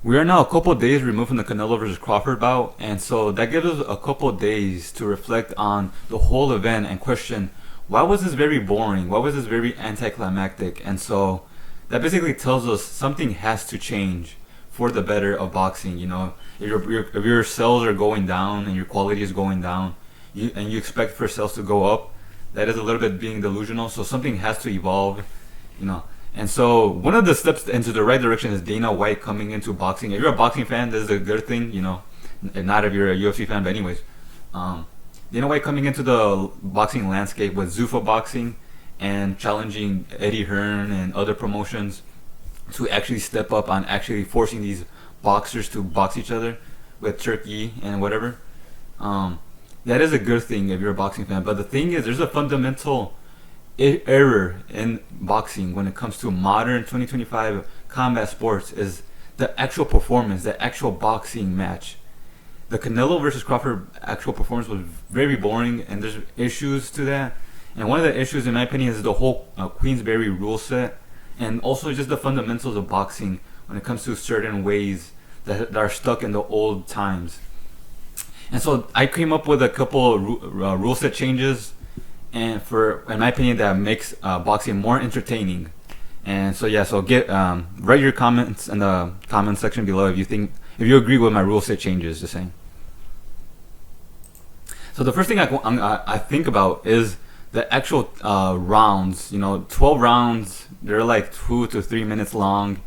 We are now a couple days removed from the Canelo versus Crawford bout, and so that gives us a couple days to reflect on the whole event and question, why was this very boring? Why was this very anticlimactic? And so that basically tells us something has to change for the better of boxing. You know, if your sales are going down and your quality is going down, and you expect for sales to go up, that is a little bit being delusional. So something has to evolve, you know. And so one of the steps into the right direction is Dana White coming into boxing. If you're a boxing fan, this is a good thing, you know. Not if you're a UFC fan, but anyways, Dana White coming into the boxing landscape with Zuffa Boxing and challenging Eddie Hearn and other promotions to actually step up on actually forcing these boxers to box each other with Turkey and whatever. That is a good thing if you're a boxing fan. But the thing is, there's a fundamental error in boxing when it comes to modern 2025 combat sports is the actual performance, the actual boxing match. The Canelo versus Crawford actual performance was very boring, and there's issues to that. And one of the issues, in my opinion, is the whole Queensberry rule set, and also just the fundamentals of boxing when it comes to certain ways that are stuck in the old times. And so I came up with a couple rule set changes, and in my opinion, that makes boxing more entertaining. And so yeah, so write your comments in the comment section below if you agree with my rule set changes. Just saying. So the first thing I think about is the actual rounds. You know, 12 rounds. They're like 2 to 3 minutes long.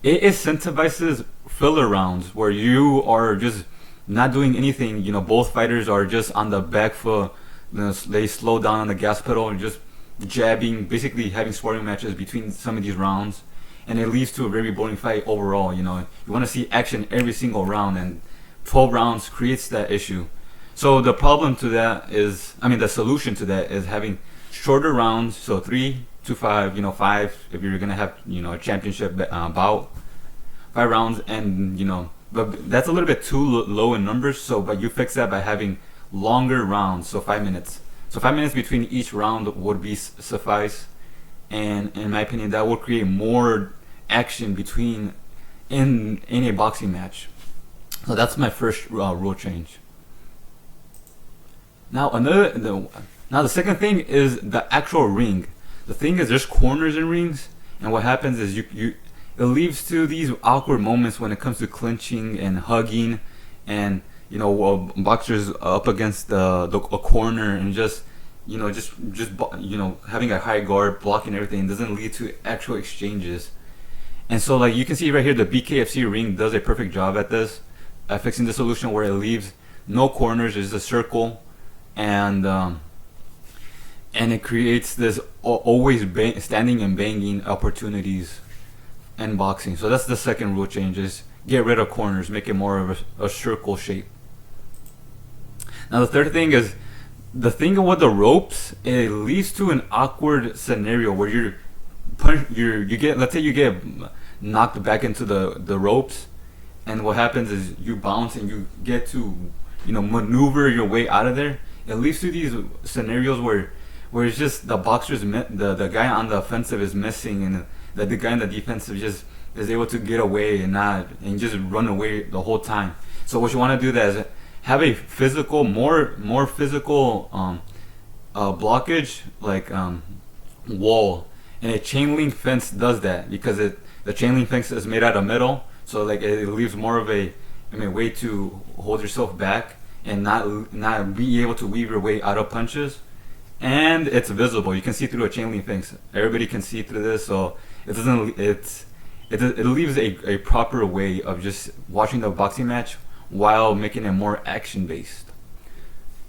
It incentivizes filler rounds where you are just not doing anything. You know, both fighters are just on the back foot. You know, they slow down on the gas pedal and just jabbing, basically having sparring matches between some of these rounds, and it leads to a very boring fight overall. You know, you want to see action every single round, and 12 rounds creates that issue. So the problem to that is, the solution to that is having shorter rounds, so 3 to 5, 5 if you're gonna have, a championship bout, 5 rounds, and but that's a little bit too low in numbers. So, but you fix that by having longer rounds, so 5 minutes. So 5 minutes between each round would be suffice, and in my opinion, that will create more action in a boxing match. So that's my first rule change. Now the second thing is the actual ring. The thing is, there's corners in rings, and what happens is it leads to these awkward moments when it comes to clinching and hugging, and boxers up against a corner and just having a high guard blocking everything doesn't lead to actual exchanges. And so, like, you can see right here, the BKFC ring does a perfect job at this, at fixing the solution where it leaves no corners, it's a circle, and it creates this always standing and banging opportunities in boxing. So that's the second rule change, is get rid of corners, make it more of a circle shape. Now the third thing is, the thing with the ropes, it leads to an awkward scenario where let's say you get knocked back into the ropes, and what happens is you bounce and you get to maneuver your way out of there. It leads to these scenarios where it's just the boxers, the guy on the offensive is missing, and the guy in the defensive just is able to get away and just run away the whole time. So what you want to do that is have a physical, more physical blockage, like wall, and a chain link fence does that, because the chain link fence is made out of metal, so like it leaves more of a way to hold yourself back and not be able to weave your way out of punches, and it's visible. You can see through a chain link fence. Everybody can see through this, so it leaves a proper way of just watching the boxing match while making it more action based.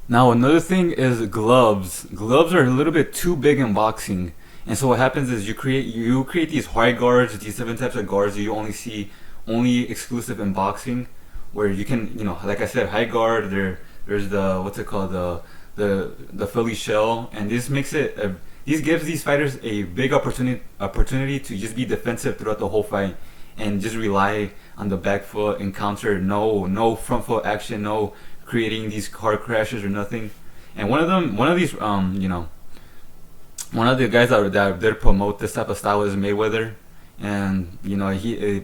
Now another thing is gloves. Gloves are a little bit too big in boxing, and so what happens is you create these high guards, these 7 types of guards that you only see exclusive in boxing, where you can like I said, high guard. There's the what's it called, the Philly shell, and this gives these fighters a big opportunity to just be defensive throughout the whole fight and just rely on the back foot and counter. No front foot action, no creating these car crashes or nothing. And one of the guys that promote this type of style is Mayweather. and a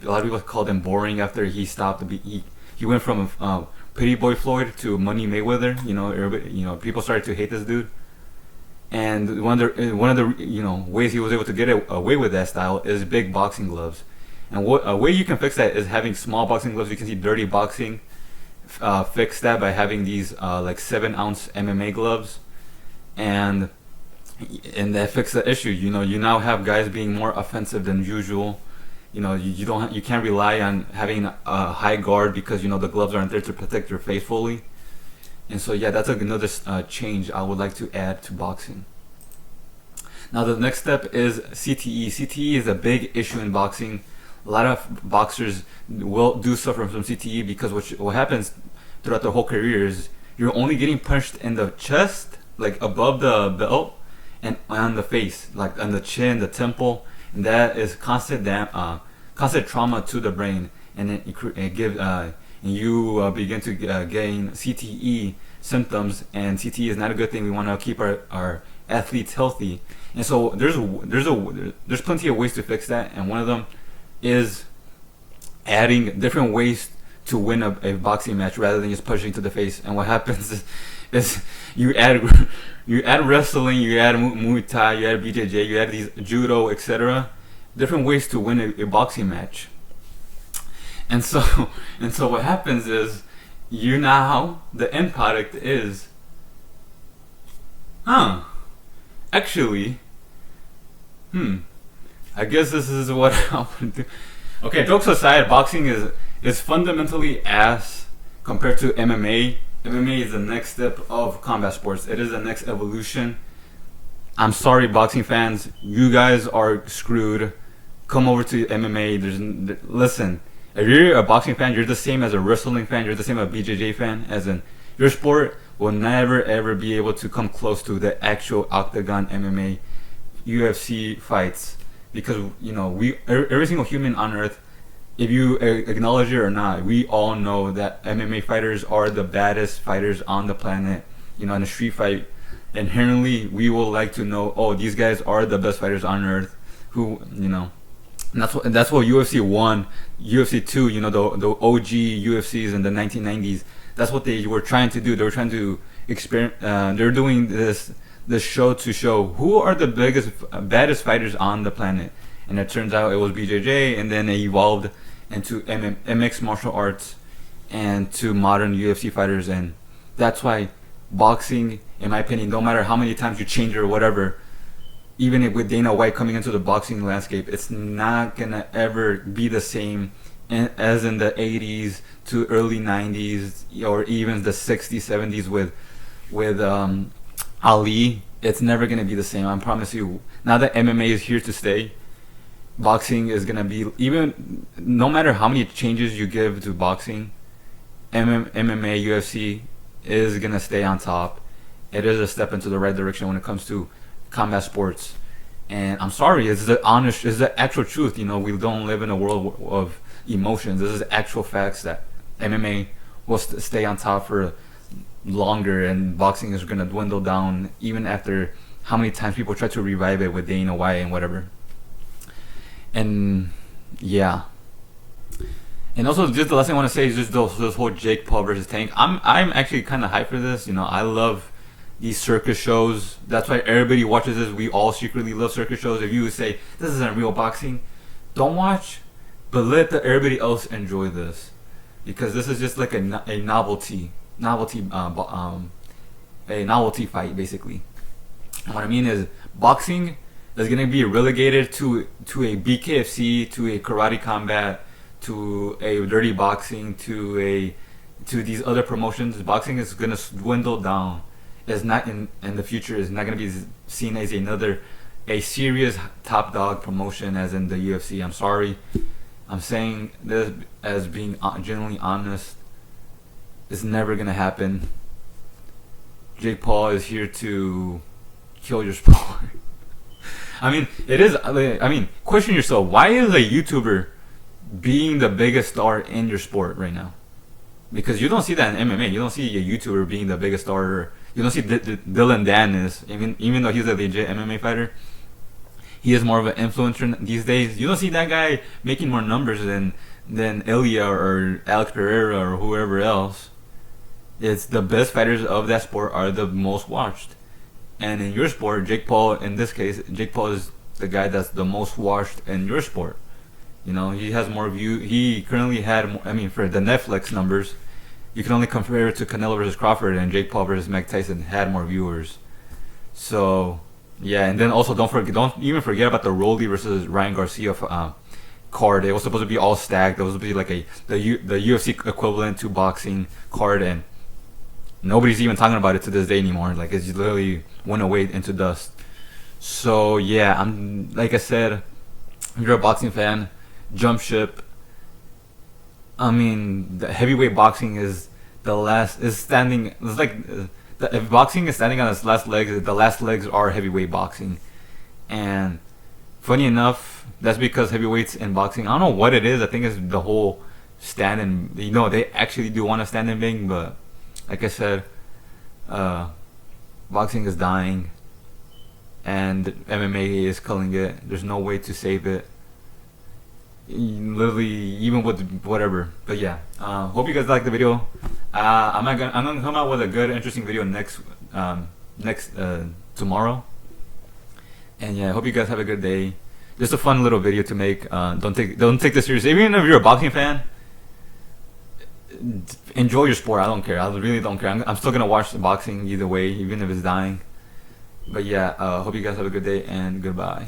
lot of people called him boring after he stopped. He went from Pretty Boy Floyd to Money Mayweather. Everybody, people started to hate this dude. And one of the ways he was able to get away with that style is big boxing gloves. And a way you can fix that is having small boxing gloves. You can see Dirty Boxing fix that by having these like 7-ounce MMA gloves, and that fixed the issue. You now have guys being more offensive than usual. You can't rely on having a high guard because the gloves aren't there to protect your face fully. And so yeah, that's another change I would like to add to boxing. Now the next step is CTE. CTE is a big issue in boxing. A lot of boxers do suffer from CTE because what happens throughout the whole career is you're only getting punched in the chest, like above the belt, and on the face, like on the chin, the temple, and that is constant trauma to the brain, and you begin to gain CTE symptoms, and CTE is not a good thing. We want to keep our athletes healthy, and so there's plenty of ways to fix that, and one of them is adding different ways to win a boxing match rather than just punching to the face. And what happens is you add wrestling, you add Muay Thai, you add BJJ, you add these judo, etc. Different ways to win a boxing match. And so what happens is the end product is actually I guess this is what I want to do. Okay, jokes aside, boxing is fundamentally ass compared to MMA. MMA is the next step of combat sports. It is the next evolution. I'm sorry, boxing fans, you guys are screwed. Come over to MMA. Listen, if you're a boxing fan, you're the same as a wrestling fan. You're the same as a BJJ fan. As in, your sport will never ever be able to come close to the actual octagon MMA, UFC fights. Because every single human on earth, if you acknowledge it or not, we all know that MMA fighters are the baddest fighters on the planet. In a street fight, inherently we will like to know, these guys are the best fighters on earth. And that's what UFC 1, UFC 2, the OG UFCs in the 1990s. That's what they were trying to do. They were trying to experiment. They're doing this show to show who are the baddest fighters on the planet, and it turns out it was BJJ, and then it evolved into mixed martial arts and to modern UFC fighters. And that's why boxing, in my opinion, no matter how many times you change it or whatever, even with Dana White coming into the boxing landscape, it's not gonna ever be the same as in the 80s to early 90s or even the 60s, 70s with Ali. It's never going to be the same. I promise you. Now that MMA is here to stay, boxing is going to be, even no matter how many changes you give to boxing, MMA, UFC is going to stay on top. It is a step into the right direction when it comes to combat sports. And I'm sorry, it's the actual truth. We don't live in a world of emotions. This is actual facts that MMA will stay on top for longer, and boxing is going to dwindle down even after how many times people try to revive it with Dana White and whatever. And yeah, and also just the last thing I want to say is just this whole Jake Paul versus Tank. I'm actually kind of hyped for this. I love these circus shows. That's why everybody watches this. We all secretly love circus shows. If you say this isn't real boxing, don't watch, but let everybody else enjoy this, because this is just like a novelty fight basically. And what I mean is, boxing is going to be relegated to a BKFC, to a Karate Combat, to a Dirty Boxing, to these other promotions. Boxing is going to dwindle down. It's not in the future. Is not going to be seen as a serious top dog promotion as in the UFC. I'm sorry. I'm saying this as being genuinely honest. It's never gonna happen. Jake Paul is here to kill your sport. I mean, it is. I mean, question yourself: why is a YouTuber being the biggest star in your sport right now? Because you don't see that in MMA. You don't see a YouTuber being the biggest star. You don't see Dylan Dennis, even though he's a legit MMA fighter. he is more of an influencer these days. You don't see that guy making more numbers than Ilya or Alex Pereira or whoever else. It's the best fighters of that sport are the most watched. And in your sport, Jake Paul, in this case, Jake Paul is the guy that's the most watched in your sport. You know, he has more view. He currently had, I mean, for the Netflix numbers, you can only compare it to Canelo versus Crawford, and Jake Paul versus Mike Tyson had more viewers. So, yeah, and then also don't even forget about the Rolly versus Ryan Garcia card. It was supposed to be all stacked. It was supposed to be like the UFC equivalent to boxing card, and nobody's even talking about it to this day anymore. Like, it's literally went away into dust. So yeah, I'm like I said, if you're a boxing fan, jump ship. I mean, the heavyweight boxing is standing. It's like if boxing is standing on its last legs, the last legs are heavyweight boxing. And funny enough, that's because heavyweights in boxing, I don't know what it is. I think it's the whole stand and they actually do want to stand and bang, but like I said, boxing is dying, and MMA is killing it. There's no way to save it. Literally, even with whatever. But yeah, hope you guys liked the video. I'm gonna come out with a good, interesting video next tomorrow. And yeah, I hope you guys have a good day. Just a fun little video to make. Don't take this seriously. Even if you're a boxing fan, enjoy your sport. I don't care. I really don't care. I'm still gonna watch the boxing either way, even if it's dying. But yeah, hope you guys have a good day and goodbye.